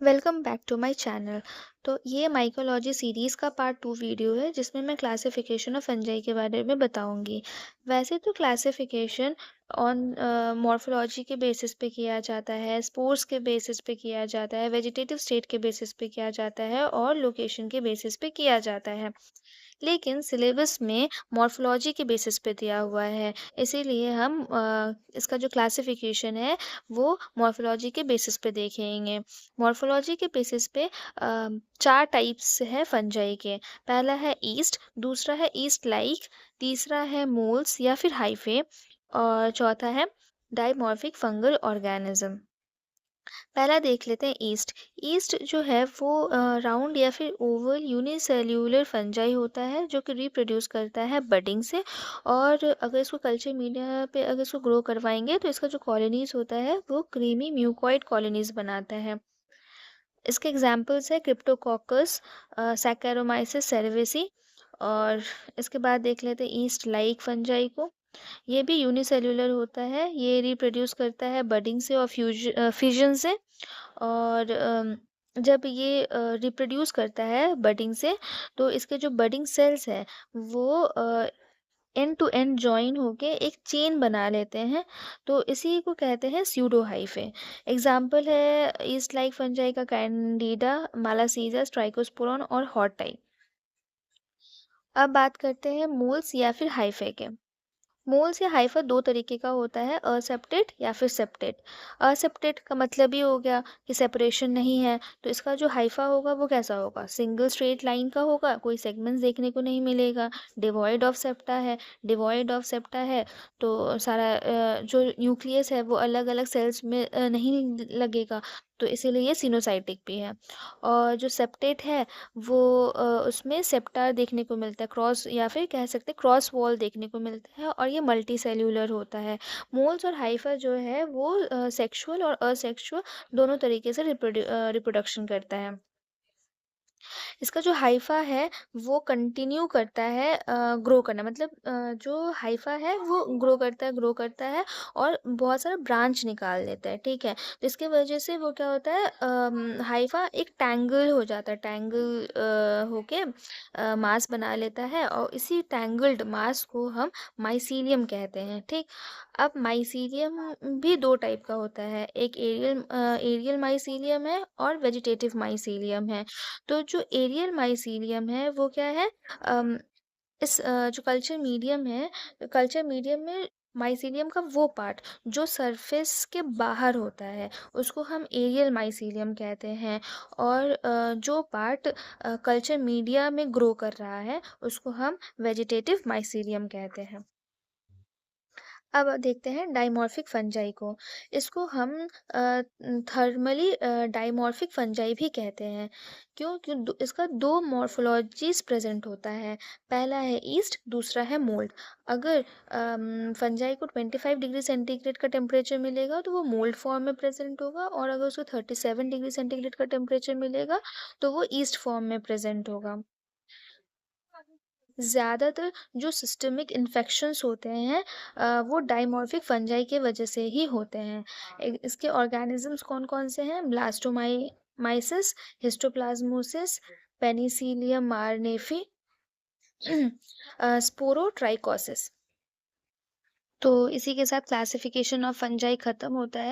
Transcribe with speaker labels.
Speaker 1: Welcome back to my channel. तो ये mycology series का पार्ट 2 वीडियो है जिसमें मैं क्लासिफिकेशन ऑफ फंजाई के बारे में बताऊंगी। वैसे तो क्लासिफिकेशन ऑन मॉर्फोलॉजी के बेसिस पे किया जाता है, स्पोर्स के बेसिस पे किया जाता है, वेजिटेटिव स्टेट के बेसिस पे किया जाता है और लोकेशन के बेसिस पे किया जाता है। लेकिन सिलेबस में मॉर्फोलॉजी के बेसिस पे दिया हुआ है, इसीलिए हम इसका जो क्लासिफिकेशन है वो मॉर्फोलॉजी के बेसिस पे देखेंगे। मॉर्फोलॉजी के बेसिस पे 4 टाइप्स है फंजाई के। पहला है ईस्ट, दूसरा है ईस्ट लाइक, तीसरा है मोल्स या फिर हाइफे और चौथा है डाइमॉर्फिक फंगल ऑर्गेनिज्म। पहला देख लेते हैं ईस्ट। ईस्ट जो है वो राउंड या फिर ओवल यूनिसेल्यूलर फंजाई होता है जो कि रिप्रोड्यूस करता है बडिंग से। और अगर इसको कल्चर मीडिया पे अगर इसको ग्रो करवाएंगे तो इसका जो कॉलोनीज होता है वो क्रीमी म्यूकॉइड कॉलोनीज बनाता है। इसके एग्जाम्पल्स है क्रिप्टोकोकस, सैकेरोमाइसिस सेरेवेसी। और इसके बाद देख लेते हैं ईस्ट लाइक फंजाई को। ये भी यूनिसेल्युलर होता है, ये रिप्रोड्यूस करता है बडिंग से और फ्यूजन से। और जब ये रिप्रोड्यूस करता है बडिंग से तो इसके जो बडिंग सेल्स है वो एंड टू एंड जॉइन होके एक चेन बना लेते हैं, तो इसी को कहते हैं स्यूडो हाइफे। एग्जाम्पल है ईस्ट लाइक फंजाई का कैंडिडा, मालासीजा, ट्राइकोस्पोरॉन और हॉट। अब बात करते हैं मोल्स या फिर हाइफे के। मोल्स या हाइफा दो तरीके का होता है, असेप्टेड या फिर सेप्टेड। असेप्टेड का मतलब ये हो गया कि सेपरेशन नहीं है, तो इसका जो हाइफा होगा वो कैसा होगा, सिंगल स्ट्रेट लाइन का होगा, कोई सेगमेंट्स देखने को नहीं मिलेगा। डिवॉइड ऑफ सेप्टा है। डिवॉइड ऑफ सेप्टा है तो सारा जो न्यूक्लियस है वो अलग अलग सेल्स में नहीं लगेगा, तो इसीलिए ये सिनोसाइटिक भी है। और जो सेप्टेट है वो उसमें सेप्टार देखने को मिलता है, क्रॉस या फिर कह सकते हैं क्रॉस वॉल देखने को मिलता है, और ये मल्टी सेल्यूलर होता है। मोल्स और हाइफा जो है वो सेक्सुअल और असेक्सुअल दोनों तरीके से रिप्रोडक्शन करता है। इसका जो हाइफा है वो कंटिन्यू करता है ग्रो करना, मतलब जो हाइफा है वो ग्रो करता है और बहुत सारा ब्रांच निकाल देता है, ठीक है। तो इसके वजह से वो क्या होता है, हाइफा एक टैंगल हो जाता है, टैंगल होके मास बना लेता है, और इसी टैंगल्ड मास को हम माइसीलियम कहते हैं, ठीक। अब माइसीलियम भी दो टाइप का होता है, एक एरियल माइसीलियम है और वेजिटेटिव माइसीलियम है। तो जो एरियल माइसीलियम है वो क्या है, अम, जो कल्चर मीडियम में माइसीलियम का वो पार्ट जो सरफेस के बाहर होता है उसको हम एरियल माइसीलियम कहते हैं। और जो पार्ट कल्चर मीडिया में ग्रो कर रहा है उसको हम वेजिटेटिव माइसीलियम कहते हैं। अब देखते हैं डाइमॉर्फिक फंजाई को। इसको हम थर्मली डाइमॉर्फिक फंजाई भी कहते हैं। क्यों क्यों इसका दो मॉर्फोलॉजीज प्रेजेंट होता है। पहला है ईस्ट, दूसरा है मोल्ड। अगर फंजाई को 25 डिग्री सेंटीग्रेड का टेम्परेचर मिलेगा तो वो मोल्ड फॉर्म में प्रेजेंट होगा, और अगर उसको 37 डिग्री सेंटीग्रेड का टेम्परेचर मिलेगा तो वो ईस्ट फॉर्म में प्रेजेंट होगा। ज़्यादातर जो सिस्टमिक इन्फेक्शंस होते हैं वो डाइमॉर्फिक फंजाई के वजह से ही होते हैं। इसके ऑर्गेनिजम्स कौन कौन से हैं, ब्लास्टोमाइसिस, हिस्टोप्लाज्मोसिस, पेनिसिलियम मारनेफी, स्पोरोट्राइकोसिस। तो इसी के साथ क्लासिफिकेशन ऑफ फंजाई खत्म होता है।